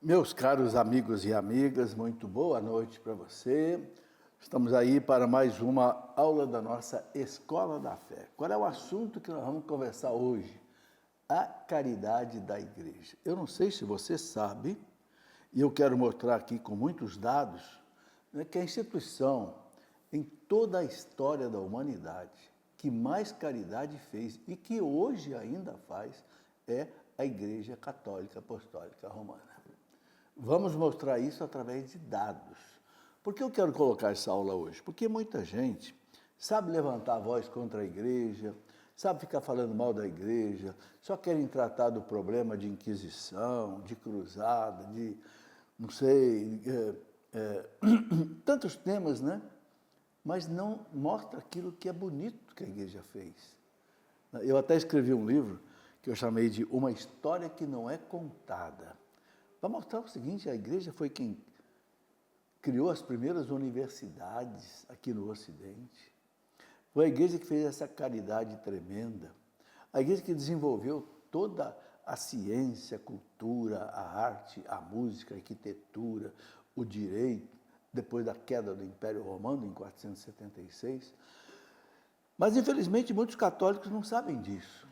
Meus caros amigos e amigas, muito boa noite para você. Estamos aí para mais uma aula da nossa Escola da Fé. Qual é o assunto que nós vamos conversar hoje? A caridade da igreja. Eu não sei se você sabe, e eu quero mostrar aqui com muitos dados, que a instituição, em toda a história da humanidade, que mais caridade fez e que hoje ainda faz, é a Igreja Católica Apostólica Romana. Vamos mostrar isso através de dados. Por que eu quero colocar essa aula hoje? Porque muita gente sabe levantar a voz contra a igreja, sabe ficar falando mal da igreja, só querem tratar do problema de inquisição, de cruzada, de, não sei, tantos temas, né? Mas não mostra aquilo que é bonito que a igreja fez. Eu até escrevi um livro que eu chamei de Uma História que Não é Contada. Para mostrar o seguinte, a igreja foi quem criou as primeiras universidades aqui no Ocidente. Foi a igreja que fez essa caridade tremenda. A igreja que desenvolveu toda a ciência, a cultura, a arte, a música, a arquitetura, o direito, depois da queda do Império Romano, em 476. Mas, infelizmente, muitos católicos não sabem disso.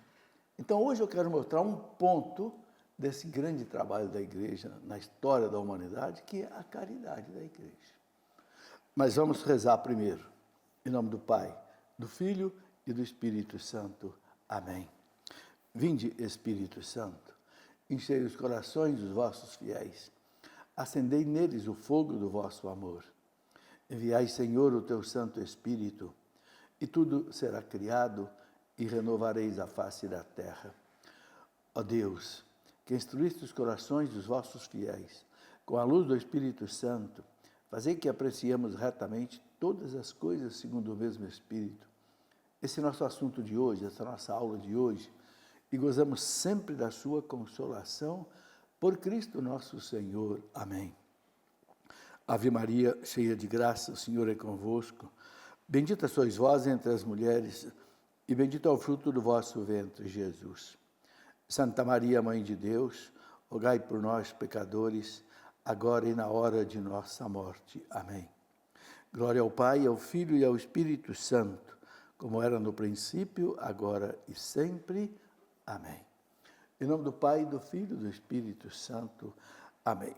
Então, hoje eu quero mostrar um ponto desse grande trabalho da igreja na história da humanidade, que é a caridade da igreja. Mas vamos rezar primeiro. Em nome do Pai, do Filho e do Espírito Santo. Amém. Vinde, Espírito Santo, enchei os corações dos vossos fiéis, acendei neles o fogo do vosso amor. Enviai, Senhor, o teu Santo Espírito, e tudo será criado, e renovareis a face da terra. Ó Deus, que instruíste os corações dos vossos fiéis, com a luz do Espírito Santo, fazei que apreciemos retamente todas as coisas segundo o mesmo Espírito. Esse é nosso assunto de hoje, essa nossa aula de hoje, e gozamos sempre da sua consolação, por Cristo nosso Senhor. Amém. Ave Maria, cheia de graça, o Senhor é convosco. Bendita sois vós entre as mulheres, e bendito é o fruto do vosso ventre, Jesus. Santa Maria, Mãe de Deus, rogai por nós, pecadores, agora e na hora de nossa morte. Amém. Glória ao Pai, ao Filho e ao Espírito Santo, como era no princípio, agora e sempre. Amém. Em nome do Pai, do Filho e do Espírito Santo. Amém.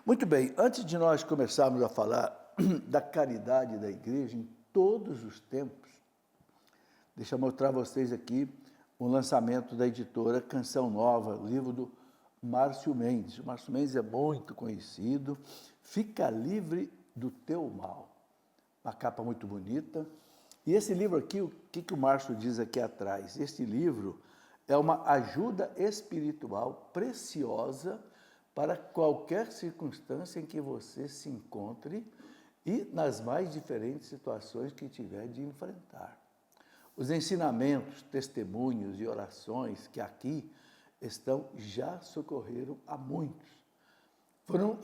Muito bem, antes de nós começarmos a falar da caridade da igreja em todos os tempos, deixa eu mostrar a vocês aqui o lançamento da editora Canção Nova, livro do Márcio Mendes. O Márcio Mendes é muito conhecido. Fica livre do teu mal. Uma capa muito bonita. E esse livro aqui, o que o Márcio diz aqui atrás? Este livro é uma ajuda espiritual preciosa para qualquer circunstância em que você se encontre e nas mais diferentes situações que tiver de enfrentar. Os ensinamentos, testemunhos e orações que aqui estão já socorreram a muitos. Foram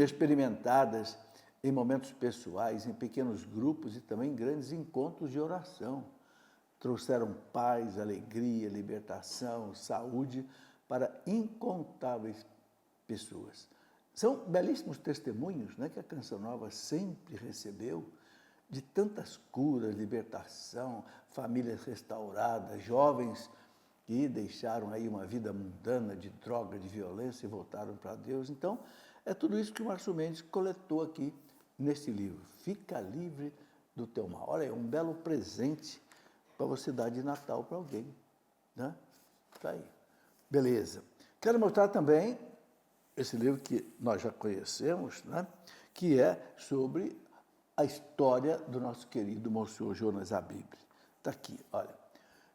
experimentadas em momentos pessoais, em pequenos grupos e também em grandes encontros de oração. Trouxeram paz, alegria, libertação, saúde para incontáveis pessoas. São belíssimos testemunhos, né, que a Canção Nova sempre recebeu, de tantas curas, libertação, famílias restauradas, jovens que deixaram aí uma vida mundana de droga, de violência e voltaram para Deus. Então, é tudo isso que o Márcio Mendes coletou aqui nesse livro. Fica livre do teu mal. Olha, é um belo presente para você dar de Natal para alguém, né? Tá aí. Beleza. Quero mostrar também esse livro que nós já conhecemos, né? Que é sobre a história do nosso querido Monsenhor Jonas Abib. Está aqui, olha.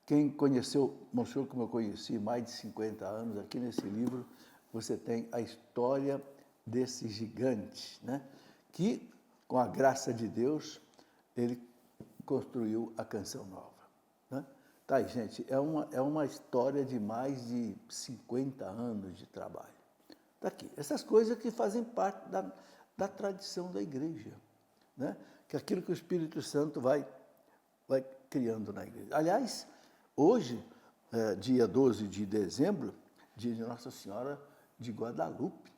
Quem conheceu Monsenhor como eu conheci, mais de 50 anos, aqui nesse livro você tem a história desse gigante, né? Que, com a graça de Deus, ele construiu a Canção Nova. Né? Tá aí, gente, é uma história de mais de 50 anos de trabalho. Está aqui. Essas coisas que fazem parte da tradição da igreja. Né? Que aquilo que o Espírito Santo vai criando na igreja. Aliás, hoje, dia 12 de dezembro, dia de Nossa Senhora de Guadalupe,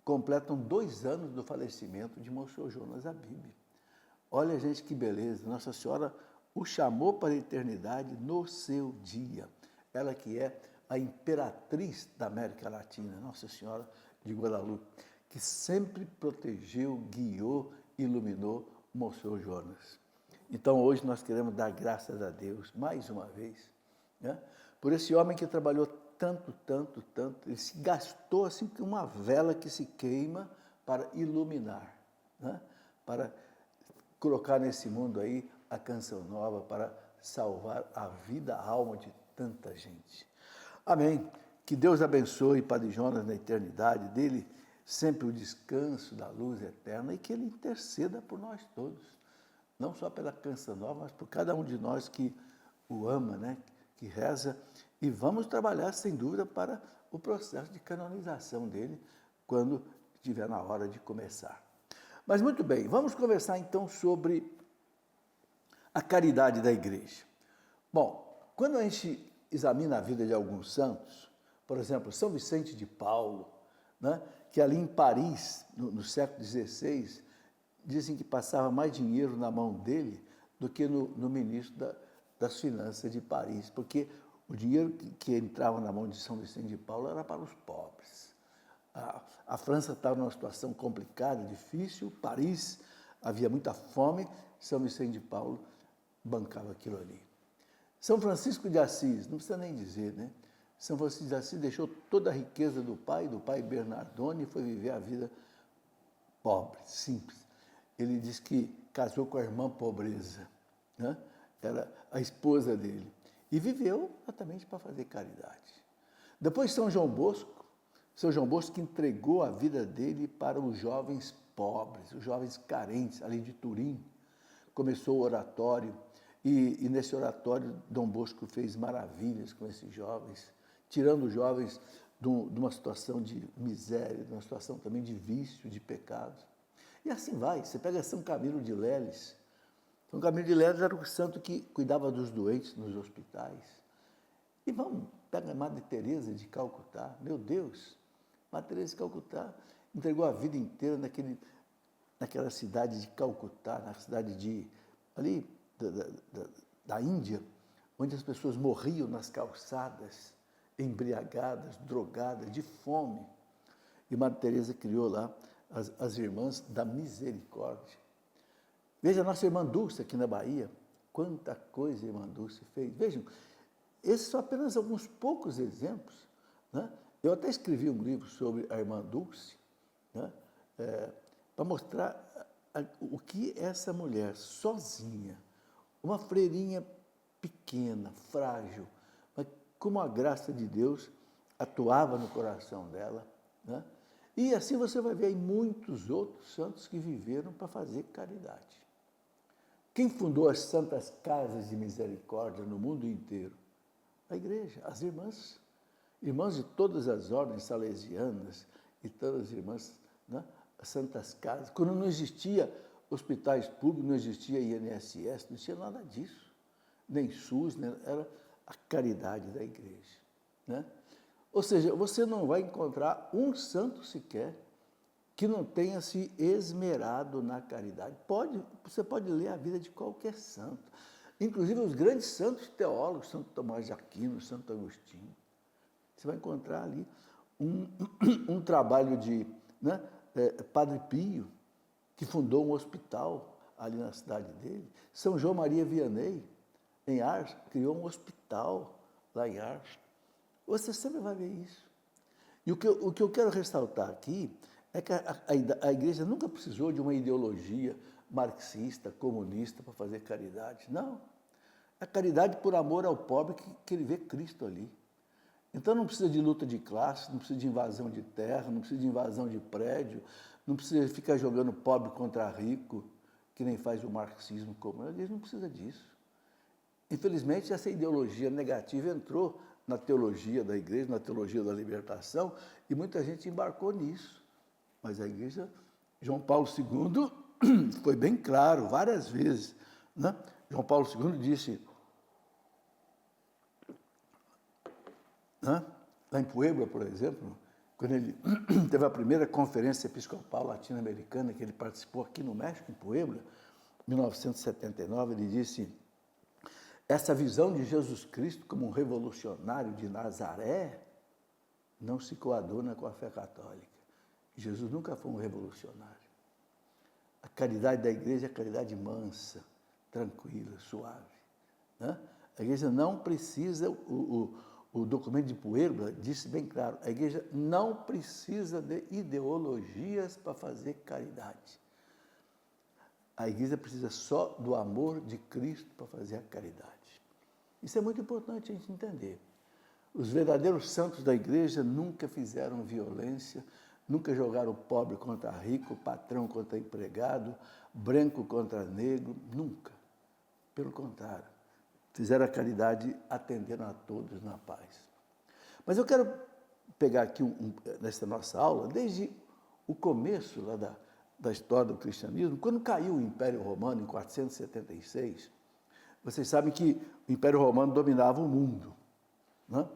completam 2 anos do falecimento de Monsenhor Jonas Abib. Olha, gente, que beleza. Nossa Senhora o chamou para a eternidade no seu dia. Ela que é a imperatriz da América Latina, Nossa Senhora de Guadalupe, que sempre protegeu, guiou, iluminou Monsenhor Jonas. Então, hoje nós queremos dar graças a Deus, mais uma vez, né, por esse homem que trabalhou tanto, ele se gastou assim como uma vela que se queima para iluminar, né, para colocar nesse mundo aí a canção nova, para salvar a vida, a alma de tanta gente. Amém. Que Deus abençoe Padre Jonas na eternidade, dele sempre o descanso da luz eterna e que ele interceda por nós todos, não só pela canção nova, mas por cada um de nós que o ama, né, que reza, e vamos trabalhar sem dúvida para o processo de canonização dele quando estiver na hora de começar. Mas muito bem, vamos conversar então sobre a caridade da igreja. Bom, quando a gente examina a vida de alguns santos, por exemplo, São Vicente de Paulo, né, que ali em Paris, no século XVI, dizem que passava mais dinheiro na mão dele do que no ministro das Finanças de Paris, porque o dinheiro que entrava na mão de São Vicente de Paulo era para os pobres. A França estava numa situação complicada, difícil, Paris havia muita fome, São Vicente de Paulo bancava aquilo ali. São Francisco de Assis, não precisa nem dizer, né? São Francisco de Assis deixou toda a riqueza do pai Bernardone, e foi viver a vida pobre, simples. Ele diz que casou com a irmã pobreza, né? Era a esposa dele, e viveu exatamente para fazer caridade. Depois São João Bosco que entregou a vida dele para os jovens pobres, os jovens carentes, ali de Turim. Começou o oratório, e nesse oratório Dom Bosco fez maravilhas com esses jovens, tirando os jovens de uma situação de miséria, de uma situação também de vício, de pecado. E assim vai, você pega São Camilo de Leles. São Camilo de Leles era o santo que cuidava dos doentes nos hospitais. E vamos, pega a Madre Teresa de Calcutá, meu Deus, Madre Teresa de Calcutá entregou a vida inteira naquela cidade de Calcutá, na cidade ali da Índia, onde as pessoas morriam nas calçadas, embriagadas, drogadas, de fome. E Madre Teresa criou lá as Irmãs da Misericórdia. Veja a nossa irmã Dulce aqui na Bahia, quanta coisa a irmã Dulce fez. Vejam, esses são apenas alguns poucos exemplos, né? Eu até escrevi um livro sobre a irmã Dulce, né, para mostrar o que essa mulher sozinha, uma freirinha pequena, frágil, mas como a graça de Deus atuava no coração dela, né? E assim você vai ver aí muitos outros santos que viveram para fazer caridade. Quem fundou as santas casas de misericórdia no mundo inteiro? A igreja, as irmãs de todas as ordens salesianas e todas as irmãs, né? As santas casas. Quando não existia hospitais públicos, não existia INSS, não existia nada disso, nem SUS, né? Era a caridade da igreja, né? Ou seja, você não vai encontrar um santo sequer que não tenha se esmerado na caridade. Você pode ler a vida de qualquer santo, inclusive os grandes santos teólogos, Santo Tomás de Aquino, Santo Agostinho. Você vai encontrar ali um trabalho de, né, Padre Pio, que fundou um hospital ali na cidade dele. São João Maria Vianney, em Ars, criou um hospital lá em Ars. Você sempre vai ver isso. E o que eu quero ressaltar aqui é que a igreja nunca precisou de uma ideologia marxista, comunista, para fazer caridade. Não. A caridade por amor ao pobre que ele vê Cristo ali. Então não precisa de luta de classe, não precisa de invasão de terra, não precisa de invasão de prédio, não precisa ficar jogando pobre contra rico, que nem faz o marxismo comum. A igreja não precisa disso. Infelizmente, essa ideologia negativa entrou na teologia da igreja, na teologia da libertação, e muita gente embarcou nisso. Mas a igreja, João Paulo II, foi bem claro várias vezes, né? João Paulo II disse, né, lá em Puebla, por exemplo, quando ele teve a primeira conferência episcopal latino-americana, que ele participou aqui no México, em Puebla, em 1979, ele disse: essa visão de Jesus Cristo como um revolucionário de Nazaré não se coaduna com a fé católica. Jesus nunca foi um revolucionário. A caridade da igreja é a caridade mansa, tranquila, suave. Né? A igreja não precisa, o documento de Puebla disse bem claro, a igreja não precisa de ideologias para fazer caridade. A igreja precisa só do amor de Cristo para fazer a caridade. Isso é muito importante a gente entender. Os verdadeiros santos da igreja nunca fizeram violência, nunca jogaram pobre contra rico, patrão contra empregado, branco contra negro, nunca. Pelo contrário, fizeram a caridade atendendo a todos na paz. Mas eu quero pegar aqui, nessa nossa aula, desde o começo lá da história do cristianismo, quando caiu o Império Romano em 476, vocês sabem que o Império Romano dominava o mundo. Né?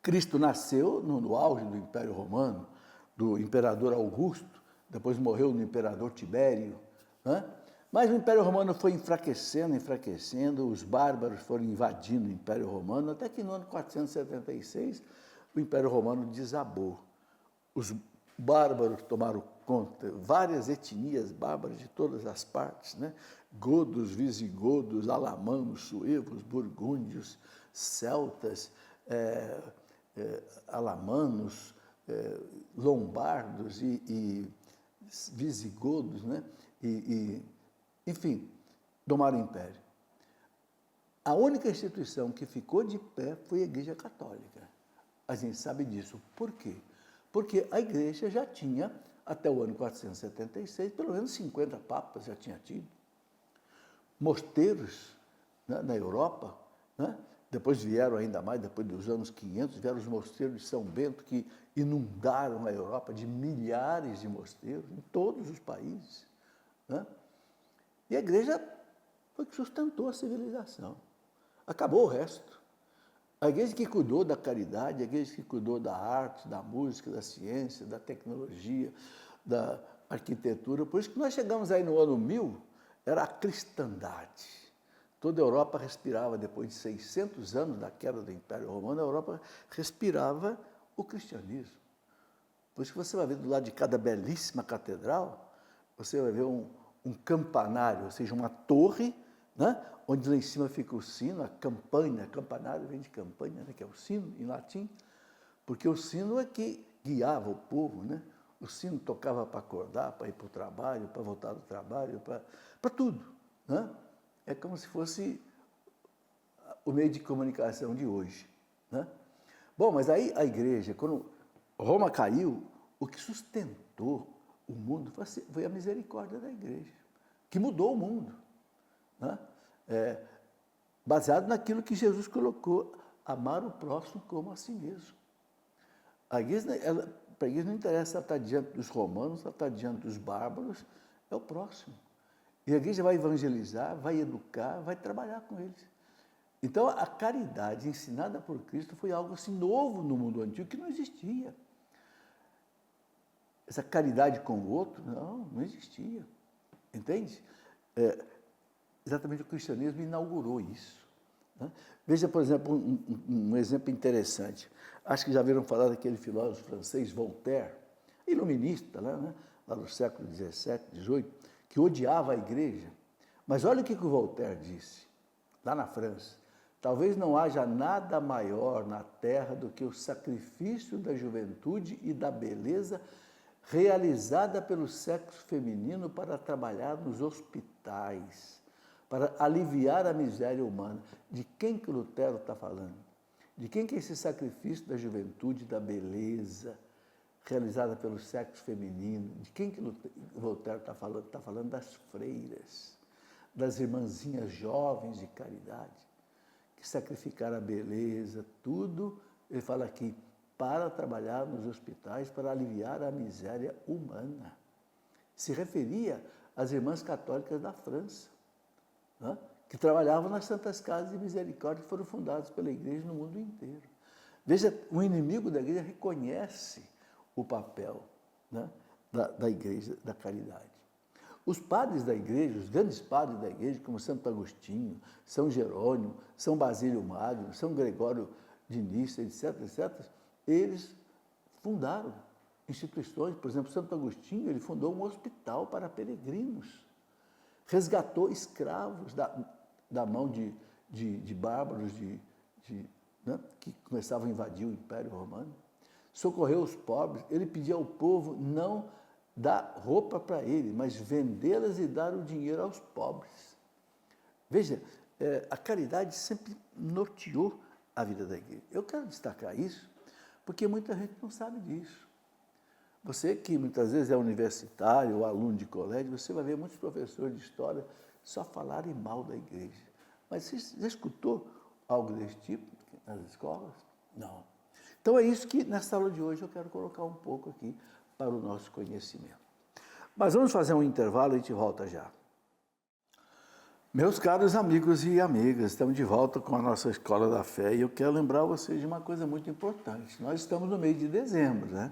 Cristo nasceu no auge do Império Romano, do imperador Augusto, depois morreu no imperador Tibério. Né? Mas o Império Romano foi enfraquecendo, os bárbaros foram invadindo o Império Romano, até que no ano 476 o Império Romano desabou. Os bárbaros tomaram conta, várias etnias bárbaras de todas as partes, né? Godos, visigodos, alamanos, suevos, burgúndios, celtas, alamanos, lombardos e visigodos, né? Enfim, tomaram o império. A única instituição que ficou de pé foi a Igreja Católica. A gente sabe disso. Por quê? Porque a igreja já tinha, até o ano 476, pelo menos 50 papas já tinha tido. Mosteiros, né, na Europa, né? Depois vieram ainda mais, depois dos anos 500, vieram os mosteiros de São Bento, que inundaram a Europa de milhares de mosteiros, em todos os países. Né? E a igreja foi que sustentou a civilização. Acabou o resto. A igreja que cuidou da caridade, a igreja que cuidou da arte, da música, da ciência, da tecnologia, da arquitetura. Por isso que nós chegamos aí no ano 1000, era a cristandade. Toda a Europa respirava, depois de 600 anos da queda do Império Romano, a Europa respirava o cristianismo. Por isso que você vai ver do lado de cada belíssima catedral, você vai ver um campanário, ou seja, uma torre, né? Onde lá em cima fica o sino, a campanha, campanário vem de campanha, né? Que é o sino em latim, porque o sino é que guiava o povo, né? O sino tocava para acordar, para ir para o trabalho, para voltar do trabalho, para tudo. Né? É como se fosse o meio de comunicação de hoje. Né? Bom, mas aí a igreja, quando Roma caiu, o que sustentou o mundo foi a misericórdia da igreja, que mudou o mundo. Né? Baseado naquilo que Jesus colocou, amar o próximo como a si mesmo. A igreja, para a igreja não interessa estar diante dos romanos, estar diante dos bárbaros, é o próximo. E a igreja vai evangelizar, vai educar, vai trabalhar com eles. Então, a caridade ensinada por Cristo foi algo assim novo no mundo antigo, que não existia. Essa caridade com o outro, não existia. Entende? Exatamente o cristianismo inaugurou isso. Né? Veja, por exemplo, um exemplo interessante. Acho que já viram falar daquele filósofo francês, Voltaire, iluminista, né? Lá do século XVII, XVIII, que odiava a igreja. Mas olha o que o Voltaire disse, lá na França. Talvez não haja nada maior na terra do que o sacrifício da juventude e da beleza realizada pelo sexo feminino para trabalhar nos hospitais, para aliviar a miséria humana. De quem que Lutero está falando? De quem que é esse sacrifício da juventude e da beleza realizada pelo sexo feminino? De quem que Voltaire está falando? Está falando das freiras, das irmãzinhas jovens de caridade, que sacrificaram a beleza, tudo, ele fala aqui, para trabalhar nos hospitais, para aliviar a miséria humana. Se referia às irmãs católicas da França, né? Que trabalhavam nas Santas Casas de Misericórdia, que foram fundadas pela igreja no mundo inteiro. Veja, o inimigo da igreja reconhece o papel, né, da igreja, da caridade. Os padres da igreja, os grandes padres da igreja, como Santo Agostinho, São Jerônimo, São Basílio Magno, São Gregório de Nissa, etc., eles fundaram instituições. Por exemplo, Santo Agostinho, ele fundou um hospital para peregrinos, resgatou escravos da mão de bárbaros né, que começavam a invadir o Império Romano, socorreu os pobres. Ele pedia ao povo não dar roupa para ele, mas vendê-las e dar o dinheiro aos pobres. Veja, a caridade sempre norteou a vida da igreja. Eu quero destacar isso porque muita gente não sabe disso. Você que muitas vezes é universitário ou aluno de colégio, você vai ver muitos professores de história só falarem mal da igreja. Mas você já escutou algo desse tipo nas escolas? Não. Então é isso que nessa aula de hoje eu quero colocar um pouco aqui para o nosso conhecimento. Mas vamos fazer um intervalo e a gente volta já. Meus caros amigos e amigas, estamos de volta com a nossa Escola da Fé e eu quero lembrar vocês de uma coisa muito importante. Nós estamos no mês de dezembro, né?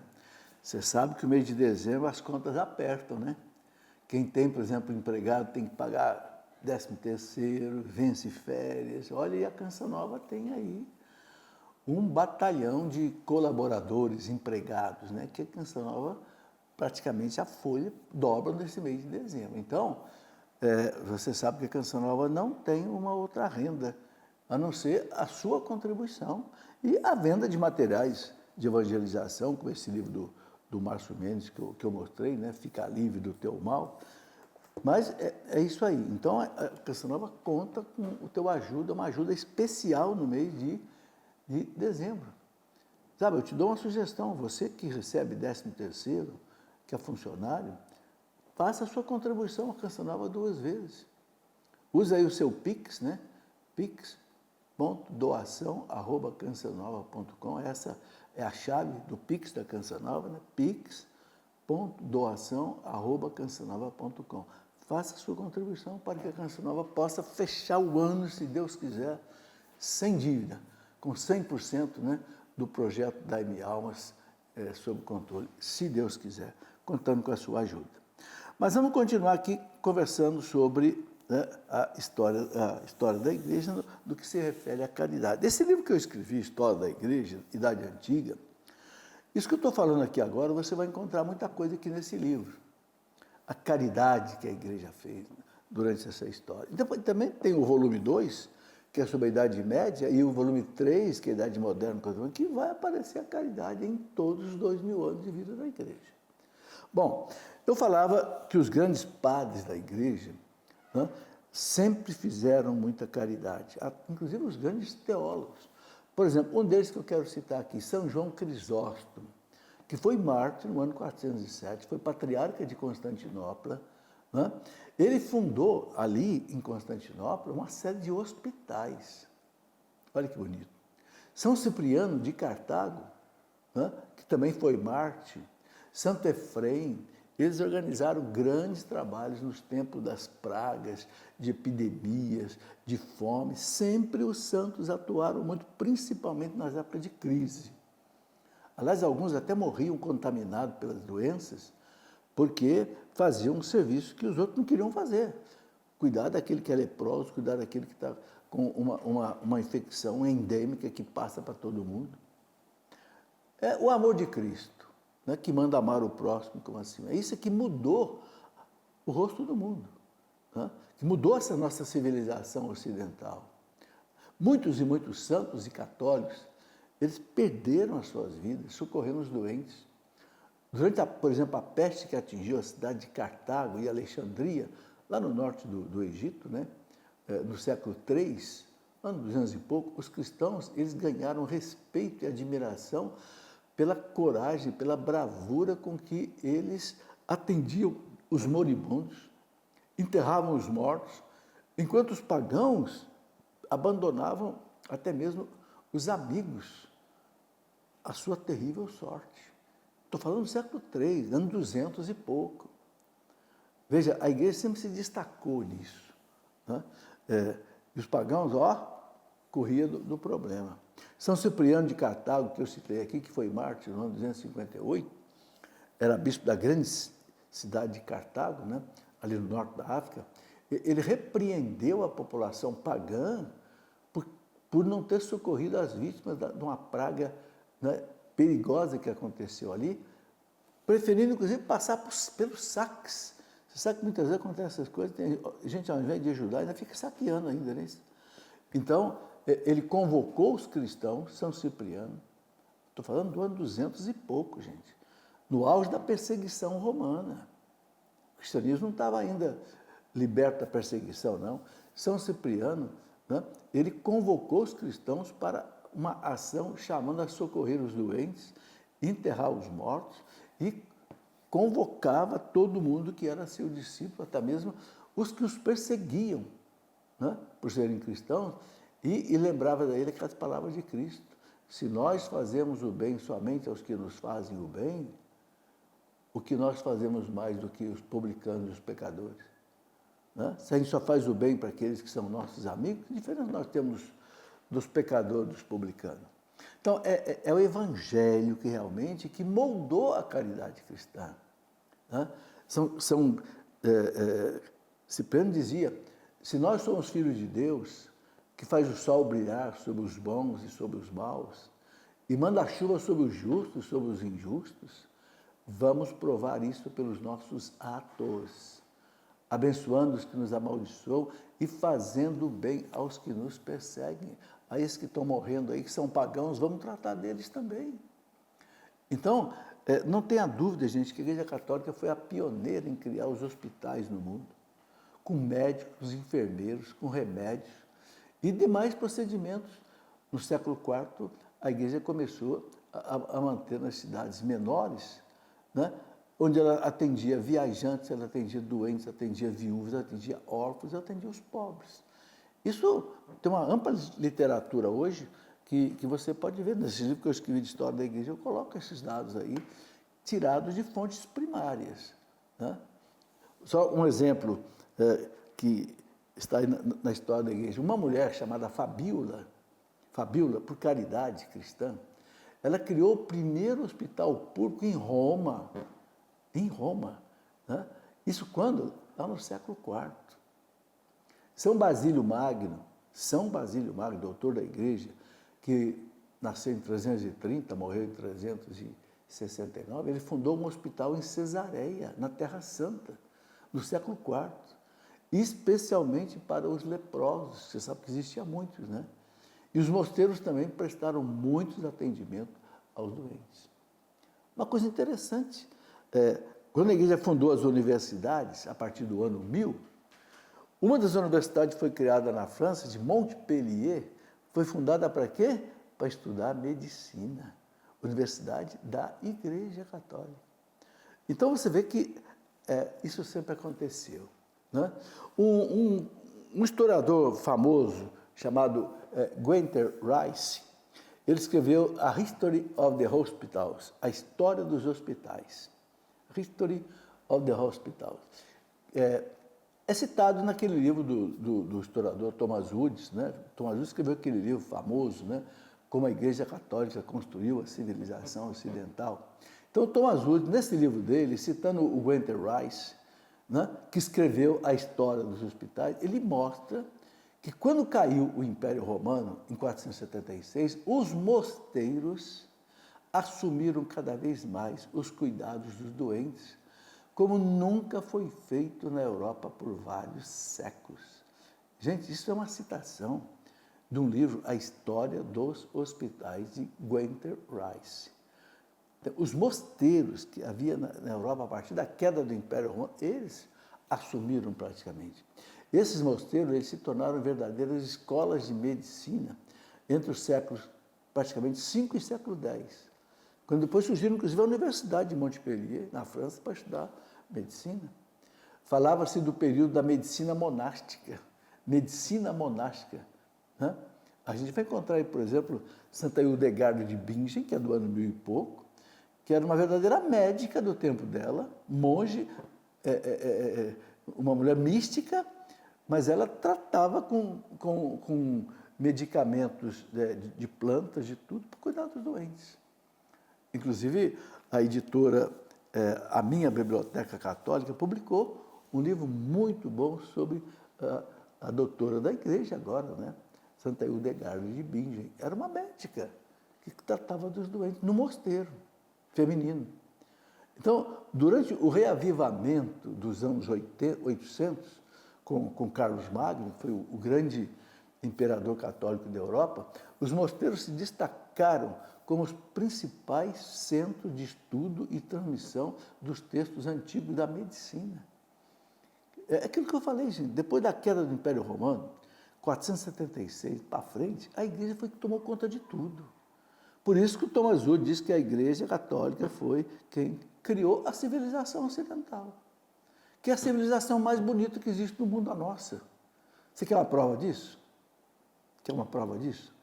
Você sabe que o mês de dezembro as contas apertam, né? Quem tem, por exemplo, empregado tem que pagar 13º, vence férias. Olha, e a Canção Nova tem aí um batalhão de colaboradores, empregados, né? Que a Canção Nova, praticamente a folha dobra nesse mês de dezembro. Então, você sabe que a Canção Nova não tem uma outra renda, a não ser a sua contribuição e a venda de materiais de evangelização, como esse livro do Márcio Mendes que eu mostrei, né? Fica livre do teu mal. Mas é isso aí. Então, a Canção Nova conta com o teu ajuda, uma ajuda especial no mês de dezembro. Sabe, eu te dou uma sugestão, você que recebe 13º, que é funcionário, faça a sua contribuição à Canção Nova 2 vezes. Use aí o seu Pix, né? pix.doação@cancionova.com. Essa é a chave do Pix da Canção Nova, né? pix.doação@cancionova.com. Faça a sua contribuição para que a Canção Nova possa fechar o ano, se Deus quiser, sem dívida, com 100%, né, do projeto Dai-me Almas sob controle, se Deus quiser, contando com a sua ajuda. Mas vamos continuar aqui conversando sobre, né, a história da igreja do que se refere à caridade. Esse livro que eu escrevi, História da Igreja, Idade Antiga, isso que eu estou falando aqui agora, você vai encontrar muita coisa aqui nesse livro. A caridade que a igreja fez durante essa história. Depois também tem o volume 2, que é sobre a Idade Média, e o volume 3, que é a Idade Moderna, que vai aparecer a caridade em todos os 2000 anos de vida da igreja. Bom, eu falava que os grandes padres da igreja, né, sempre fizeram muita caridade, inclusive os grandes teólogos. Por exemplo, um deles que eu quero citar aqui, São João Crisóstomo, que foi mártir no ano 407, foi patriarca de Constantinopla, né? Ele fundou ali em Constantinopla uma série de hospitais. Olha que bonito. São Cipriano de Cartago, né, que também foi mártir, Santo Efrem, eles organizaram grandes trabalhos nos tempos das pragas, de epidemias, de fome. Sempre os santos atuaram muito, principalmente nas épocas de crise. Aliás, alguns até morriam contaminados pelas doenças, porque faziam um serviço que os outros não queriam fazer. Cuidar daquele que é leproso, cuidar daquele que está com uma infecção endêmica que passa para todo mundo. É o amor de Cristo, né, que manda amar o próximo como assim. É isso que mudou o rosto do mundo, né, que mudou essa nossa civilização ocidental. Muitos e muitos santos e católicos, eles perderam as suas vidas socorrendo os doentes. Durante, por exemplo, a peste que atingiu a cidade de Cartago e Alexandria, lá no norte do Egito, né, no século III, ano 200 e pouco, os cristãos eles ganharam respeito e admiração pela coragem, pela bravura com que eles atendiam os moribundos, enterravam os mortos, enquanto os pagãos abandonavam até mesmo os amigos, a sua terrível sorte. Estou falando do século III, ano 200 e pouco. Veja, a igreja sempre se destacou nisso, né? E os pagãos, corriam do problema. São Cipriano de Cartago, que eu citei aqui, que foi mártir no ano 258, era bispo da grande cidade de Cartago, né, ali no norte da África, ele repreendeu a população pagã por não ter socorrido as vítimas de uma praga, né, perigosa que aconteceu ali, preferindo, inclusive, passar pelos saques. Você sabe que muitas vezes acontecem essas coisas, tem gente, ao invés de ajudar, ainda fica saqueando ainda, né? Então, ele convocou os cristãos, São Cipriano, estou falando do ano 200 e pouco, gente, no auge da perseguição romana. O cristianismo não estava ainda liberto da perseguição, não. São Cipriano, né, ele convocou os cristãos para uma ação chamando a socorrer os doentes, enterrar os mortos, e convocava todo mundo que era seu discípulo, até mesmo os que os perseguiam, né, por serem cristãos, e lembrava daí aquelas palavras de Cristo: se nós fazemos o bem somente aos que nos fazem o bem, o que nós fazemos mais do que os publicanos e os pecadores? Né? Se a gente só faz o bem para aqueles que são nossos amigos, que diferença nós temos dos pecadores, dos publicanos? Então, é o Evangelho que realmente que moldou a caridade cristã. Né? Cipriano dizia: se nós somos filhos de Deus, que faz o sol brilhar sobre os bons e sobre os maus, e manda a chuva sobre os justos e sobre os injustos, vamos provar isso pelos nossos atos, abençoando os que nos amaldiçoam e fazendo bem aos que nos perseguem. A esses que estão morrendo aí, que são pagãos, vamos tratar deles também. Então, não tenha dúvida, gente, que a Igreja Católica foi a pioneira em criar os hospitais no mundo, com médicos, enfermeiros, com remédios e demais procedimentos. No século IV, a Igreja começou a manter nas cidades menores, né, onde ela atendia viajantes, ela atendia doentes, atendia viúvos, atendia órfãos, atendia os pobres. Isso tem uma ampla literatura hoje que você pode ver. Nesse livro que eu escrevi de História da Igreja, eu coloco esses dados aí, tirados de fontes primárias. Né? Só um exemplo que está aí na História da Igreja. Uma mulher chamada Fabíola, por caridade cristã, ela criou o primeiro hospital público em Roma. Né? Isso quando? Lá no século IV. São Basílio Magno, doutor da Igreja, que nasceu em 330, morreu em 369, ele fundou um hospital em Cesareia, na Terra Santa, no século IV, especialmente para os leprosos. Você sabe que existia muitos, né? E os mosteiros também prestaram muitos atendimentos aos doentes. Uma coisa interessante, quando a Igreja fundou as universidades, a partir do ano 1000, uma das universidades foi criada na França, de Montpellier, foi fundada para quê? Para estudar medicina. Universidade da Igreja Católica. Então você vê que isso sempre aconteceu. Né? Um historiador famoso chamado Gunther Rice, ele escreveu a History of the Hospitals, a história dos hospitais. History of the Hospitals. É citado naquele livro do historiador Thomas Woods, né? Thomas Woods escreveu aquele livro famoso, né? Como a Igreja Católica construiu a civilização ocidental. Então, Thomas Woods, nesse livro dele, citando o Gunther Rice, né? Que escreveu a história dos hospitais, ele mostra que quando caiu o Império Romano, em 476, os mosteiros assumiram cada vez mais os cuidados dos doentes, como nunca foi feito na Europa por vários séculos. Gente, isso é uma citação de um livro, A História dos Hospitais, de Gunther Rice. Então, os mosteiros que havia na Europa a partir da queda do Império Romano, eles assumiram praticamente. Esses mosteiros eles se tornaram verdadeiras escolas de medicina entre os séculos, praticamente 5 e século X. Quando depois surgiram, inclusive, a Universidade de Montpellier, na França, para estudar medicina. Falava-se do período da medicina monástica. Né? A gente vai encontrar aí, por exemplo, Santa Hildegarda de Bingen, que é do ano 1000 e pouco, que era uma verdadeira médica do tempo dela, monge, uma mulher mística, mas ela tratava com medicamentos de plantas, de tudo, para cuidar dos doentes. Inclusive, a editora a minha biblioteca católica publicou um livro muito bom sobre a doutora da igreja agora, né? Santa Hildegarda de Bingen. Era uma médica que tratava dos doentes no mosteiro feminino. Então, durante o reavivamento dos anos 800, com Carlos Magno, que foi o grande imperador católico da Europa, os mosteiros se destacaram como os principais centros de estudo e transmissão dos textos antigos da medicina. É aquilo que eu falei, gente, depois da queda do Império Romano, 476 para frente, a igreja foi que tomou conta de tudo. Por isso que o Thomas Wood diz que a igreja católica foi quem criou a civilização ocidental, que é a civilização mais bonita que existe no mundo, a nossa. Você quer uma prova disso? Quer uma prova disso?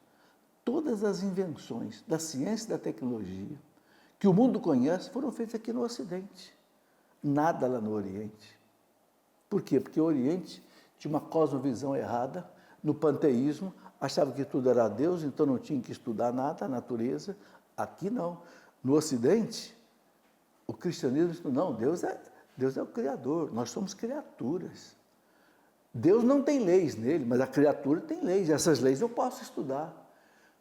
Todas as invenções da ciência e da tecnologia que o mundo conhece foram feitas aqui no Ocidente. Nada lá no Oriente. Por quê? Porque o Oriente tinha uma cosmovisão errada, no panteísmo, achava que tudo era Deus, então não tinha que estudar nada, a natureza. Aqui não. No Ocidente, o cristianismo, não, Deus é o Criador, nós somos criaturas. Deus não tem leis nele, mas a criatura tem leis, e essas leis eu posso estudar.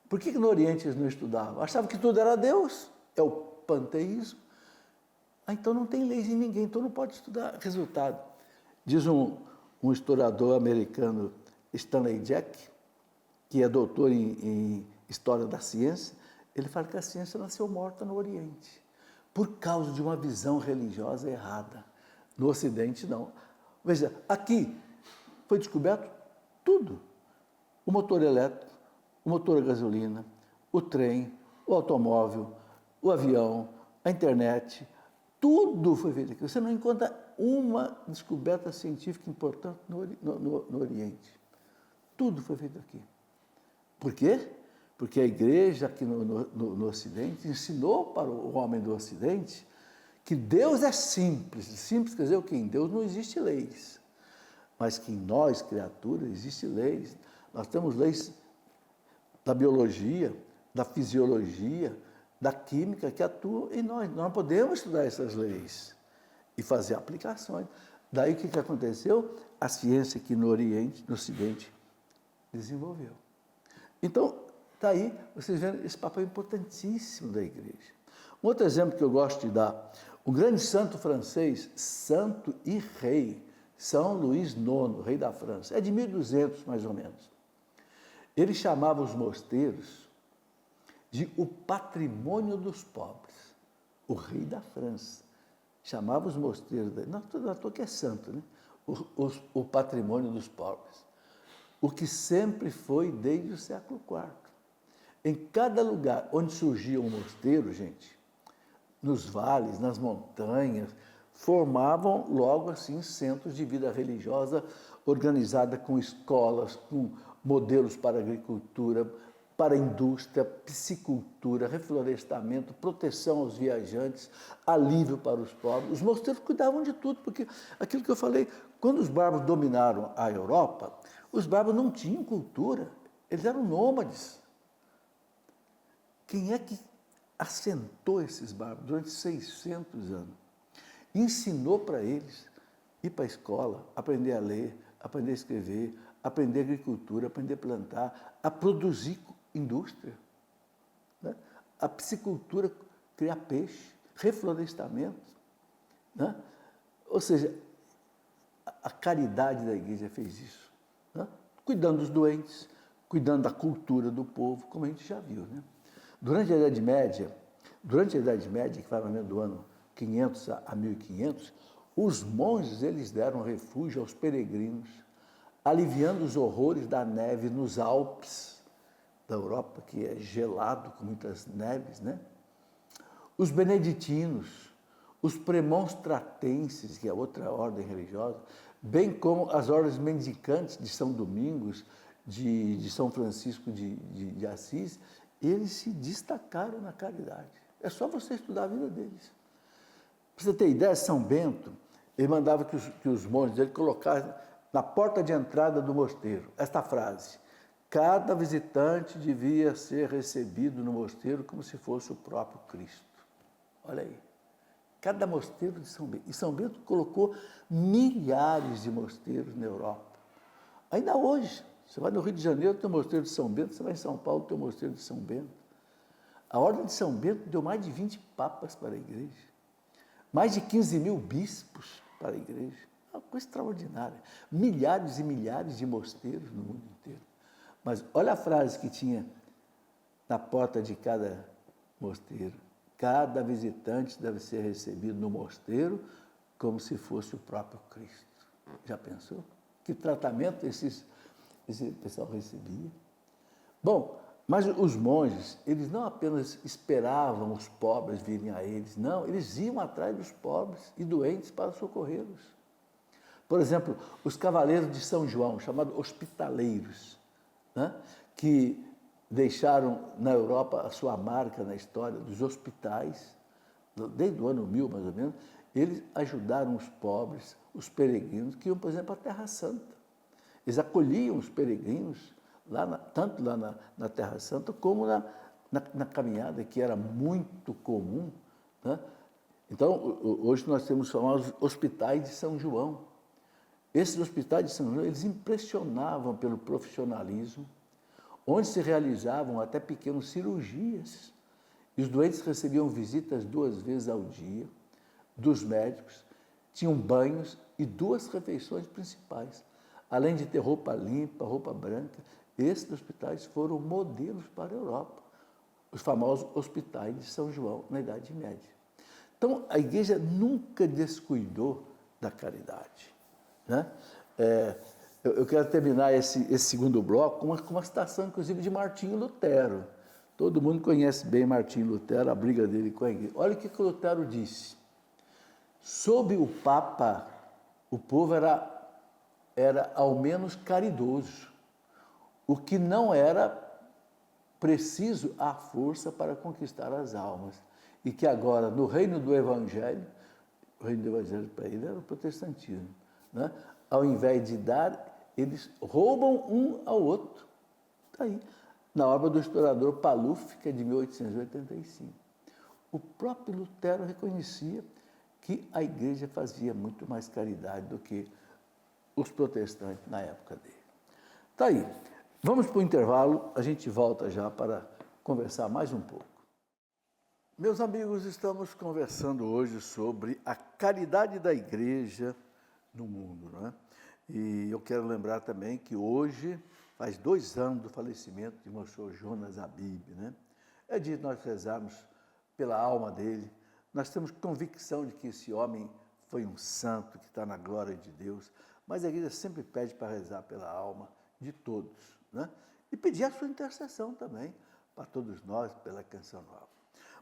Por que no Oriente eles não estudavam? Achavam que tudo era Deus, é o panteísmo. Então não tem leis em ninguém, então não pode estudar. Resultado, diz um historiador americano, Stanley Jack, que é doutor em História da Ciência, ele fala que a ciência nasceu morta no Oriente, por causa de uma visão religiosa errada. No Ocidente, não. Veja, aqui foi descoberto tudo. O motor elétrico, o motor a gasolina, o trem, o automóvel, o avião, a internet, tudo foi feito aqui. Você não encontra uma descoberta científica importante no Oriente. Tudo foi feito aqui. Por quê? Porque a igreja aqui no Ocidente ensinou para o homem do Ocidente que Deus é simples. Simples quer dizer o quê? Em Deus não existe leis, mas que em nós, criaturas, existem leis. Nós temos leis da biologia, da fisiologia, da química que atuam em nós. Nós não podemos estudar essas leis e fazer aplicações. Daí o que aconteceu? A ciência aqui no Oriente, no Ocidente, desenvolveu. Então, está aí, vocês vendo esse papel importantíssimo da igreja. Um outro exemplo que eu gosto de dar, o grande santo francês, santo e rei, São Luís IX, rei da França, é de 1200 mais ou menos. Ele chamava os mosteiros de o patrimônio dos pobres, o rei da França. Chamava os mosteiros, não à toa que é santo, né? O patrimônio dos pobres. O que sempre foi desde o século IV. Em cada lugar onde surgia um mosteiro, gente, nos vales, nas montanhas, formavam logo assim centros de vida religiosa organizada com escolas, com modelos para agricultura, para a indústria, piscicultura, reflorestamento, proteção aos viajantes, alívio para os pobres. Os mosteiros cuidavam de tudo, porque aquilo que eu falei, quando os bárbaros dominaram a Europa, os bárbaros não tinham cultura, eles eram nômades. Quem é que assentou esses bárbaros durante 600 anos? Ensinou para eles ir para a escola, aprender a ler, aprender a escrever, aprender agricultura, aprender a plantar, a produzir indústria, né? A piscicultura, criar peixe, reflorestamento, né? Ou seja, a caridade da igreja fez isso, né? Cuidando dos doentes, cuidando da cultura do povo, como a gente já viu, né? Durante a Idade Média, que vai mais ou menos do ano 500 a 1500, os monges eles deram refúgio aos peregrinos, aliviando os horrores da neve nos Alpes da Europa, que é gelado com muitas neves, né? Os beneditinos, os premonstratenses, que é outra ordem religiosa, bem como as ordens mendicantes de São Domingos, de São Francisco de Assis, eles se destacaram na caridade. É só você estudar a vida deles. Para você ter ideia, São Bento, ele mandava que os monges dele colocassem na porta de entrada do mosteiro esta frase: cada visitante devia ser recebido no mosteiro como se fosse o próprio Cristo. Olha aí. cada mosteiro de São Bento. E São Bento colocou milhares de mosteiros na Europa. Ainda hoje, você vai no Rio de Janeiro, tem o mosteiro de São Bento, você vai em São Paulo, tem o mosteiro de São Bento. A Ordem de São Bento deu mais de 20 papas para a igreja, mais de 15 mil bispos para a igreja. É uma coisa extraordinária. Milhares e milhares de mosteiros no mundo inteiro. Mas olha a frase que tinha na porta de cada mosteiro. Cada visitante deve ser recebido no mosteiro como se fosse o próprio Cristo. Já pensou? Que tratamento esse pessoal recebia? Bom, mas os monges, eles não apenas esperavam os pobres virem a eles, não, eles iam atrás dos pobres e doentes para socorrê-los. Por exemplo, os cavaleiros de São João, chamados hospitaleiros, né, que deixaram na Europa a sua marca na história dos hospitais, desde o ano 1000, mais ou menos, eles ajudaram os pobres, os peregrinos, que iam, por exemplo, à Terra Santa. Eles acolhiam os peregrinos, tanto lá na Terra Santa, como na caminhada, que era muito comum. Né? Então, hoje nós temos os famosos hospitais de São João. Esses hospitais de São João, eles impressionavam pelo profissionalismo, onde se realizavam até pequenas cirurgias. E os doentes recebiam visitas 2 vezes ao dia dos médicos, tinham banhos e 2 refeições principais. Além de ter roupa limpa, roupa branca, esses hospitais foram modelos para a Europa, os famosos hospitais de São João, na Idade Média. Então, a igreja nunca descuidou da caridade. Né? Eu quero terminar esse segundo bloco com uma citação, inclusive, de Martinho Lutero. Todo mundo conhece bem Martinho Lutero, a briga dele com a igreja. Olha o que Lutero disse. Sob o Papa, o povo era ao menos caridoso, o que não era preciso à força para conquistar as almas. E que agora, no reino do Evangelho, o reino do Evangelho para ele era o protestantismo, né? Ao invés de dar, eles roubam um ao outro. Está aí, na obra do historiador Paluf, que é de 1885. O próprio Lutero reconhecia que a igreja fazia muito mais caridade do que os protestantes na época dele. Está aí. Vamos para o intervalo, a gente volta já para conversar mais um pouco. Meus amigos, estamos conversando hoje sobre a caridade da igreja no mundo, não é? E eu quero lembrar também que hoje faz 2 anos do falecimento de Monsenhor Jonas Abib, né? É dia de nós rezarmos pela alma dele. Nós temos convicção de que esse homem foi um santo que está na glória de Deus, mas a igreja sempre pede para rezar pela alma de todos, né? E pedir a sua intercessão também para todos nós, pela Canção Nova.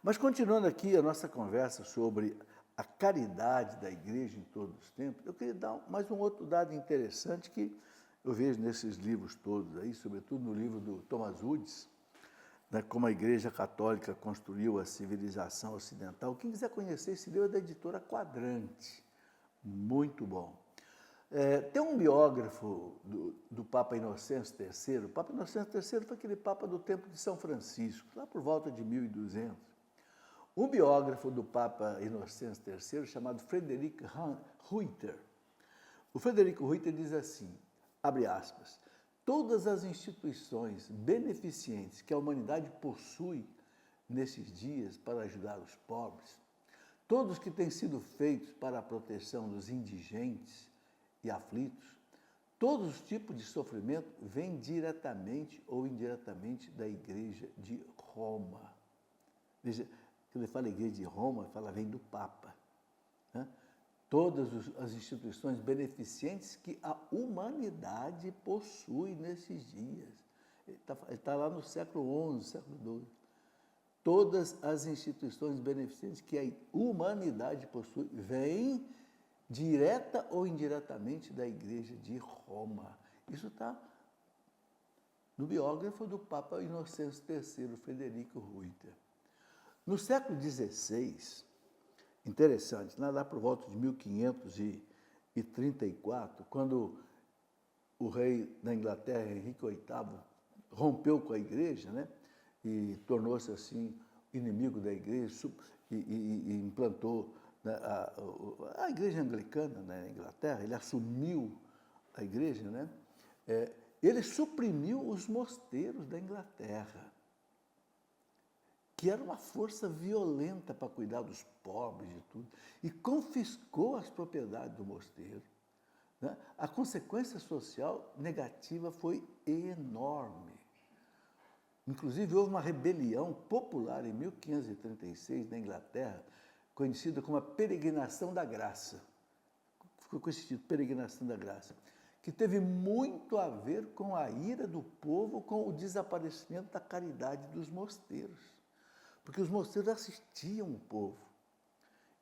Mas continuando aqui a nossa conversa sobre a caridade da igreja em todos os tempos, eu queria dar mais um outro dado interessante que eu vejo nesses livros todos aí, sobretudo no livro do Thomas Woods, né, como a Igreja Católica construiu a civilização ocidental. Quem quiser conhecer esse livro é da editora Quadrante, muito bom. Tem um biógrafo do Papa Inocêncio III. O Papa Inocêncio III foi aquele Papa do tempo de São Francisco, lá por volta de 1200. Um biógrafo do Papa Inocêncio III, chamado Frederick Ruyter. O Frederick Ruyter diz assim, abre aspas, todas as instituições beneficentes que a humanidade possui nesses dias para ajudar os pobres, todos que têm sido feitos para a proteção dos indigentes e aflitos, todos os tipos de sofrimento vêm diretamente ou indiretamente da Igreja de Roma. Veja, quando ele fala Igreja de Roma, fala vem do Papa. Né? Todas as instituições beneficentes que a humanidade possui nesses dias. Ele está lá no século XI, século XII. Todas as instituições beneficentes que a humanidade possui vêm direta ou indiretamente da Igreja de Roma. Isso está no biógrafo do Papa Inocêncio III, Frederico Ruyter. No século XVI, interessante, lá por volta de 1534, quando o rei da Inglaterra, Henrique VIII, rompeu com a igreja, né, e tornou-se assim inimigo da igreja e implantou né, a igreja anglicana, né, na Inglaterra, ele assumiu a igreja, né, ele suprimiu os mosteiros da Inglaterra, que era uma força violenta para cuidar dos pobres e tudo, e confiscou as propriedades do mosteiro. Né? A consequência social negativa foi enorme. Inclusive, houve uma rebelião popular em 1536 na Inglaterra, conhecida como a Peregrinação da Graça. Ficou com esse título, Peregrinação da Graça, que teve muito a ver com a ira do povo com o desaparecimento da caridade dos mosteiros. Porque os mosteiros assistiam o povo.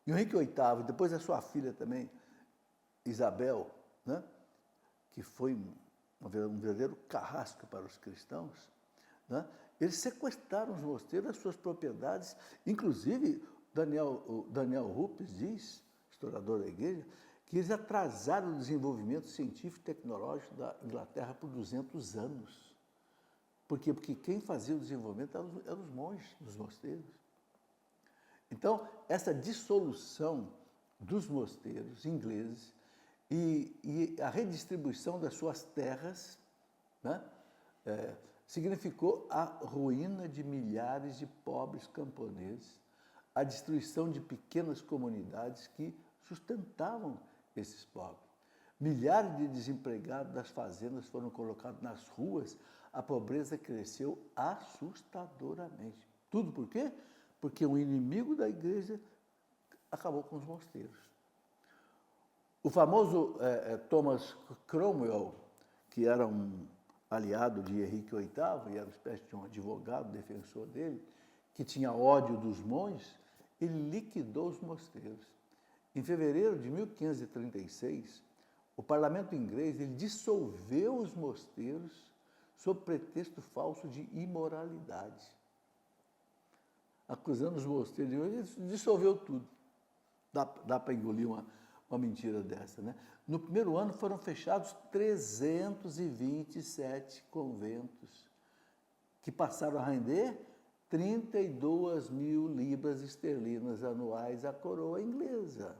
E o Henrique VIII, depois a sua filha também, Isabel, né, que foi um verdadeiro carrasco para os cristãos, né, eles sequestraram os mosteiros, as suas propriedades. Inclusive, Daniel Rupes diz, historiador da igreja, que eles atrasaram o desenvolvimento científico e tecnológico da Inglaterra por 200 anos. Por quê? Porque quem fazia o desenvolvimento eram os monges dos mosteiros. Então, essa dissolução dos mosteiros ingleses e a redistribuição das suas terras, né, significou a ruína de milhares de pobres camponeses, a destruição de pequenas comunidades que sustentavam esses pobres. Milhares de desempregados das fazendas foram colocados nas ruas, a pobreza cresceu assustadoramente. Tudo por quê? Porque um inimigo da igreja acabou com os mosteiros. O famoso Thomas Cromwell, que era um aliado de Henrique VIII e era uma espécie de um advogado, defensor dele, que tinha ódio dos monges, ele liquidou os mosteiros. Em fevereiro de 1536, o parlamento inglês ele dissolveu os mosteiros sob pretexto falso de imoralidade. Acusando os mosteiros, ele dissolveu tudo. Dá para engolir uma mentira dessa, né? No primeiro ano foram fechados 327 conventos, que passaram a render 32 mil libras esterlinas anuais à coroa inglesa.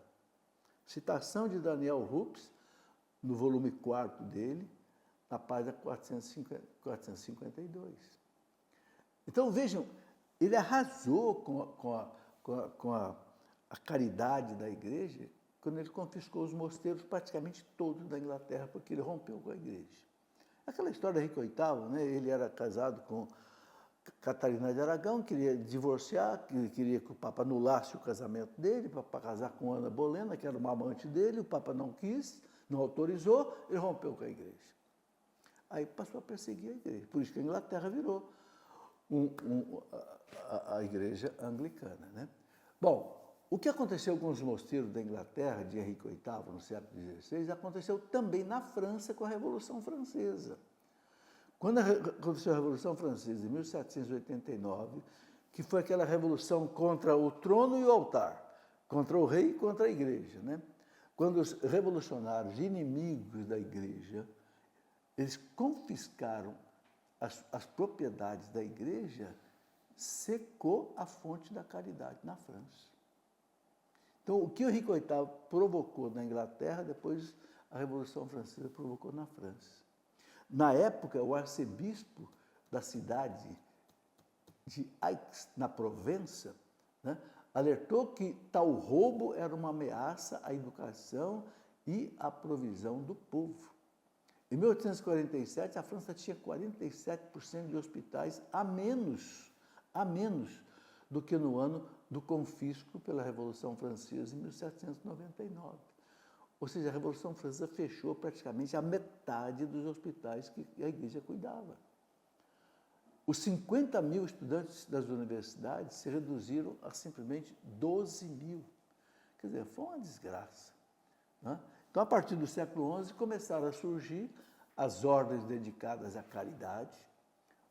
Citação de Daniel Rupes, no volume 4 dele, na página 452. Então, vejam, ele arrasou com a caridade da igreja quando ele confiscou os mosteiros praticamente todos da Inglaterra, porque ele rompeu com a igreja. Aquela história de Henrique VIII, né, ele era casado com Catarina de Aragão, queria divorciar, queria que o Papa anulasse o casamento dele para casar com Ana Bolena, que era uma amante dele, o Papa não quis, não autorizou, ele rompeu com a igreja. Aí passou a perseguir a igreja, por isso que a Inglaterra virou a igreja anglicana. Né? Bom, o que aconteceu com os mosteiros da Inglaterra de Henrique VIII no século XVI aconteceu também na França com a Revolução Francesa. Quando aconteceu a Revolução Francesa, em 1789, que foi aquela revolução contra o trono e o altar, contra o rei e contra a igreja, né? Quando os revolucionários, inimigos da igreja, eles confiscaram as propriedades da igreja, secou a fonte da caridade na França. Então, o que o Henrique VIII provocou na Inglaterra, depois a Revolução Francesa provocou na França. Na época, o arcebispo da cidade de Aix, na Provença, né, alertou que tal roubo era uma ameaça à educação e à provisão do povo. Em 1847, a França tinha 47% de hospitais a menos do que no ano do confisco pela Revolução Francesa, em 1799. Ou seja, a Revolução Francesa fechou praticamente a metade dos hospitais que a igreja cuidava. Os 50 mil estudantes das universidades se reduziram a simplesmente 12 mil. Quer dizer, foi uma desgraça. Né? Então, a partir do século XI, começaram a surgir as ordens dedicadas à caridade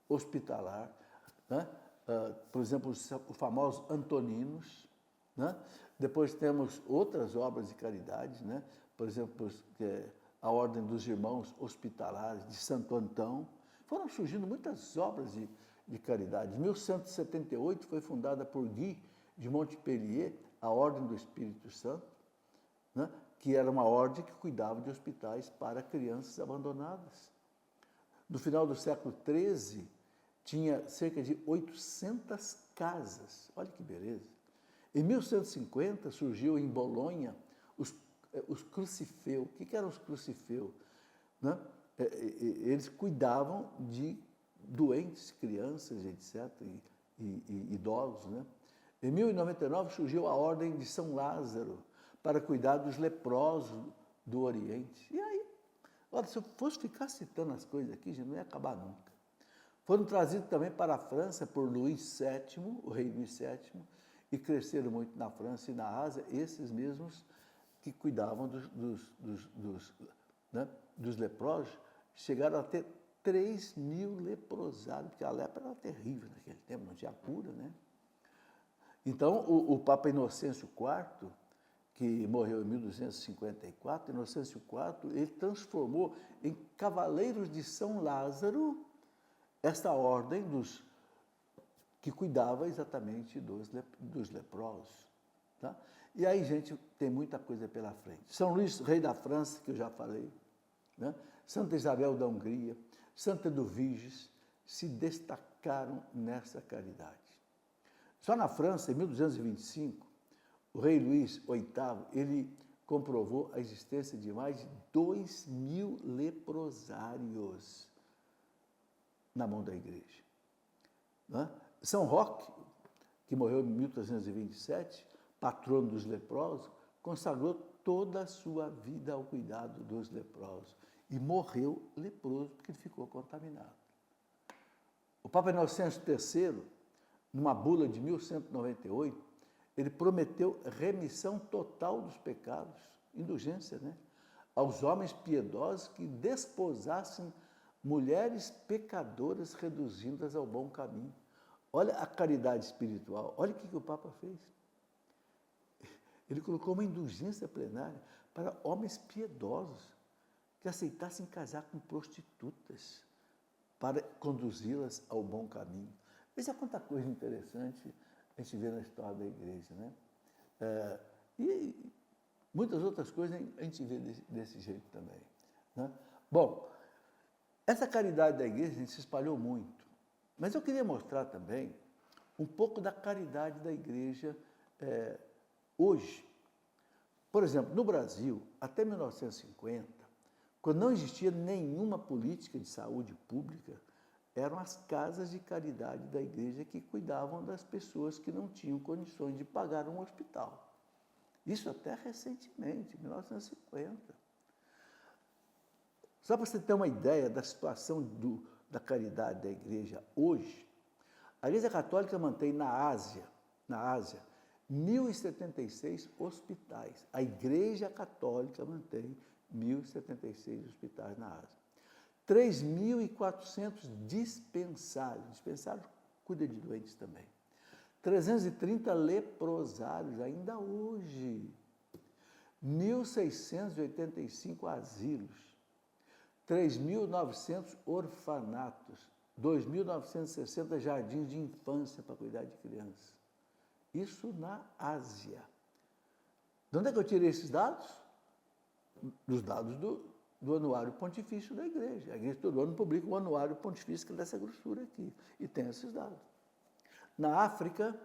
hospitalar, né? Por exemplo, os famosos antoninos. Né? Depois temos outras obras de caridade, né? Por exemplo, a Ordem dos Irmãos Hospitalares de Santo Antão. Foram surgindo muitas obras de caridade. Em 1178 foi fundada por Guy de Montpellier a Ordem do Espírito Santo, né, que era uma ordem que cuidava de hospitais para crianças abandonadas. No final do século XIII, tinha cerca de 800 casas. Olha que beleza. Em 1150, surgiu em Bolonha os crucifeu. O que eram os crucifeu? Né? Eles cuidavam de doentes, crianças, etc., e idosos. Né? Em 1099, surgiu a Ordem de São Lázaro, para cuidar dos leprosos do Oriente. E aí, olha, se eu fosse ficar citando as coisas aqui, já não ia acabar nunca. Foram trazidos também para a França por Luís VII, o rei Luís VII, e cresceram muito na França e na Ásia, esses mesmos que cuidavam dos leprosos, chegaram a ter 3.000 leprosários, porque a lepra era terrível naquele tempo, não tinha cura, né? Então, o Papa Inocêncio IV, que morreu em 1254, Inocêncio IV, ele transformou em Cavaleiros de São Lázaro esta ordem que cuidava exatamente dos leprosos. Tá? E aí, gente, tem muita coisa pela frente. São Luís, rei da França, que eu já falei, né? Santa Isabel da Hungria, Santa Edviges, se destacaram nessa caridade. Só na França, em 1225, o rei Luís VIII, ele comprovou a existência de mais de 2.000 leprosários na mão da igreja. Né? São Roque, que morreu em 1327, patrono dos leprosos, consagrou toda a sua vida ao cuidado dos leprosos e morreu leproso porque ele ficou contaminado. O Papa Inocêncio III, numa bula de 1198, ele prometeu remissão total dos pecados, indulgência, né? Aos homens piedosos que desposassem mulheres pecadoras reduzindo-as ao bom caminho. Olha a caridade espiritual, olha o que o Papa fez. Ele colocou uma indulgência plenária para homens piedosos que aceitassem casar com prostitutas para conduzi-las ao bom caminho. Veja quanta coisa interessante a gente vê na história da igreja, né? E muitas outras coisas a gente vê desse jeito também, né? Bom, essa caridade da igreja, a gente se espalhou muito, mas eu queria mostrar também um pouco da caridade da igreja hoje. Por exemplo, no Brasil, até 1950, quando não existia nenhuma política de saúde pública, eram as casas de caridade da igreja que cuidavam das pessoas que não tinham condições de pagar um hospital. Isso até recentemente, 1950. Só para você ter uma ideia da situação da caridade da igreja hoje, a Igreja Católica mantém na Ásia, 1.076 hospitais. A Igreja Católica mantém 1.076 hospitais na Ásia. 3.400 dispensários. Dispensário cuida de doentes também. 330 leprosários, ainda hoje. 1.685 asilos. 3.900 orfanatos. 2.960 jardins de infância para cuidar de crianças. Isso na Ásia. De onde é que eu tirei esses dados? Dos dados do Anuário Pontifício da Igreja. A Igreja todo ano publica o Anuário Pontifício, que é dessa grossura aqui, e tem esses dados. Na África,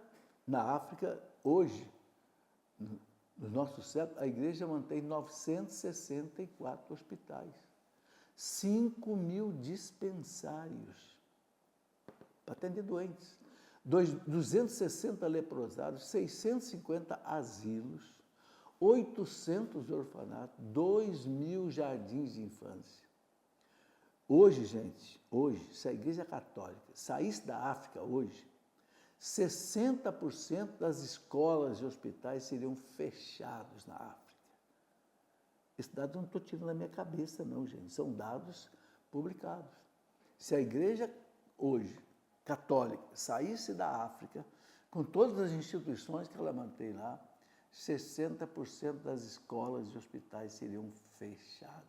hoje, no nosso século, a Igreja mantém 964 hospitais, 5.000 dispensários para atender doentes, 260 leprosários, 650 asilos, 800 orfanatos, 2.000 jardins de infância. Hoje, gente, se a Igreja Católica saísse da África hoje, 60% das escolas e hospitais seriam fechados na África. Esse dado eu não estou tirando da minha cabeça, não, gente. São dados publicados. Se a Igreja hoje, católica, saísse da África, com todas as instituições que ela mantém lá, 60% das escolas e hospitais seriam fechados.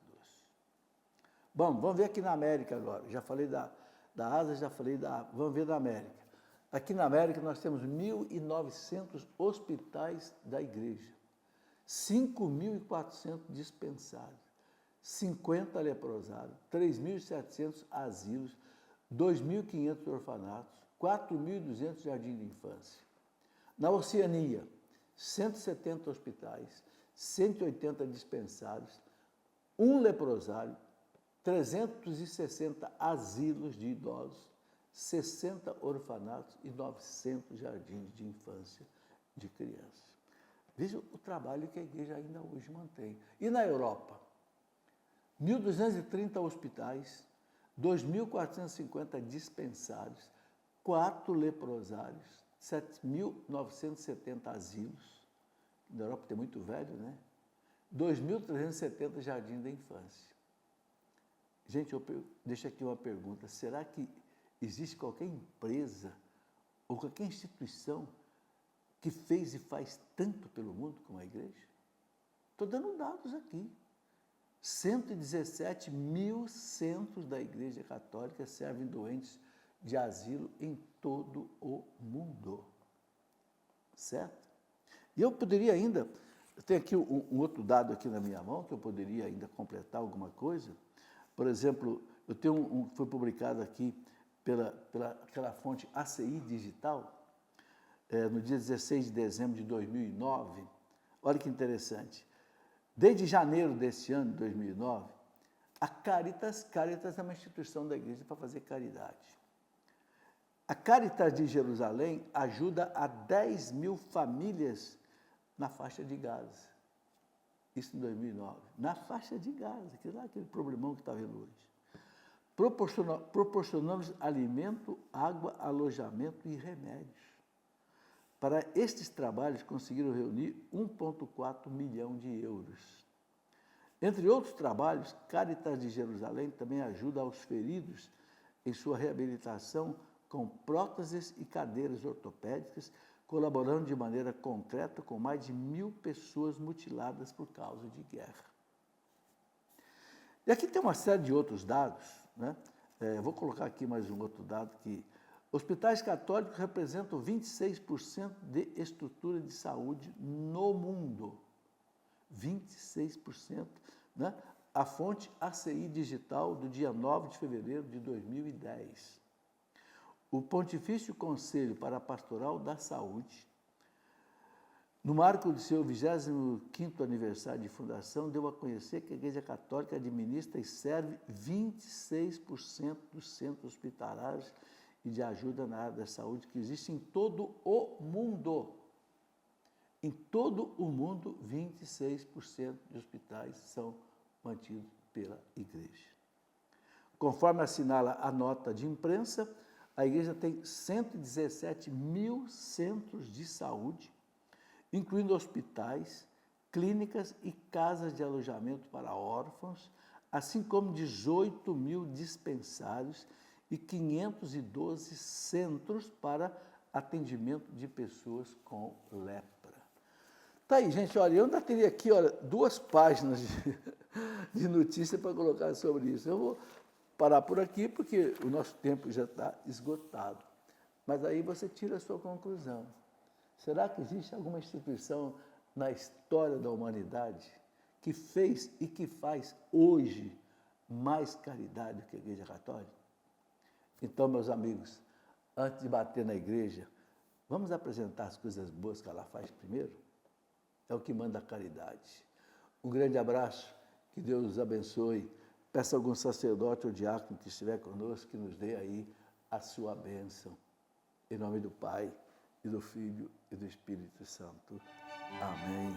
Bom, vamos ver aqui na América agora. Já falei da Ásia, vamos ver da América. Aqui na América nós temos 1.900 hospitais da igreja, 5.400 dispensários, 50 leprosários, 3.700 asilos, 2.500 orfanatos, 4.200 jardins de infância. Na Oceania, 170 hospitais, 180 dispensários, 1 leprosário, 360 asilos de idosos, 60 orfanatos e 900 jardins de infância de crianças. Veja o trabalho que a igreja ainda hoje mantém. E na Europa? 1.230 hospitais, 2.450 dispensários, 4 leprosários, 7.970 asilos. Na Europa tem muito velho, né? 2.370 jardins da infância. Gente, eu deixo aqui uma pergunta. Será que existe qualquer empresa ou qualquer instituição que fez e faz tanto pelo mundo como a igreja? Estou dando dados aqui. 117 mil centros da Igreja Católica servem doentes de asilo em todo o mundo. Certo? E eu poderia ainda, eu tenho aqui um outro dado aqui na minha mão, que eu poderia ainda completar alguma coisa. Por exemplo, eu tenho foi publicado aqui pela aquela fonte ACI Digital, no dia 16 de dezembro de 2009. Olha que interessante. Desde janeiro deste ano, 2009, a Caritas é uma instituição da igreja para fazer caridade. A Caritas de Jerusalém ajuda a 10 mil famílias na faixa de Gaza. Isso em 2009. Na faixa de Gaza, aquele problemão que está vendo hoje. Proporcionamos alimento, água, alojamento e remédios. Para estes trabalhos, conseguiram reunir 1,4 milhão de euros. Entre outros trabalhos, Caritas de Jerusalém também ajuda aos feridos em sua reabilitação com próteses e cadeiras ortopédicas, colaborando de maneira concreta com mais de 1.000 pessoas mutiladas por causa de guerra. E aqui tem uma série de outros dados, né? Vou colocar aqui mais um outro dado que hospitais católicos representam 26% de estrutura de saúde no mundo. 26%, né? A fonte ACI Digital do dia 9 de fevereiro de 2010. O Pontifício Conselho para a Pastoral da Saúde, no marco do seu 25º aniversário de fundação, deu a conhecer que a Igreja Católica administra e serve 26% dos centros hospitalares e de ajuda na área da saúde que existe em todo o mundo. Em todo o mundo, 26% de hospitais são mantidos pela Igreja. Conforme assinala a nota de imprensa, a Igreja tem 117 mil centros de saúde, incluindo hospitais, clínicas e casas de alojamento para órfãos, assim como 18 mil dispensários e 512 centros para atendimento de pessoas com lepra. Tá aí, gente, olha, eu ainda teria aqui, olha, 2 páginas de notícia para colocar sobre isso. Eu vou parar por aqui porque o nosso tempo já está esgotado. Mas aí você tira a sua conclusão. Será que existe alguma instituição na história da humanidade que fez e que faz hoje mais caridade do que a Igreja Católica? Então, meus amigos, antes de bater na igreja, vamos apresentar as coisas boas que ela faz primeiro? É o que manda a caridade. Um grande abraço, que Deus os abençoe. Peça a algum sacerdote ou diácono que estiver conosco que nos dê aí a sua bênção. Em nome do Pai, e do Filho e do Espírito Santo. Amém.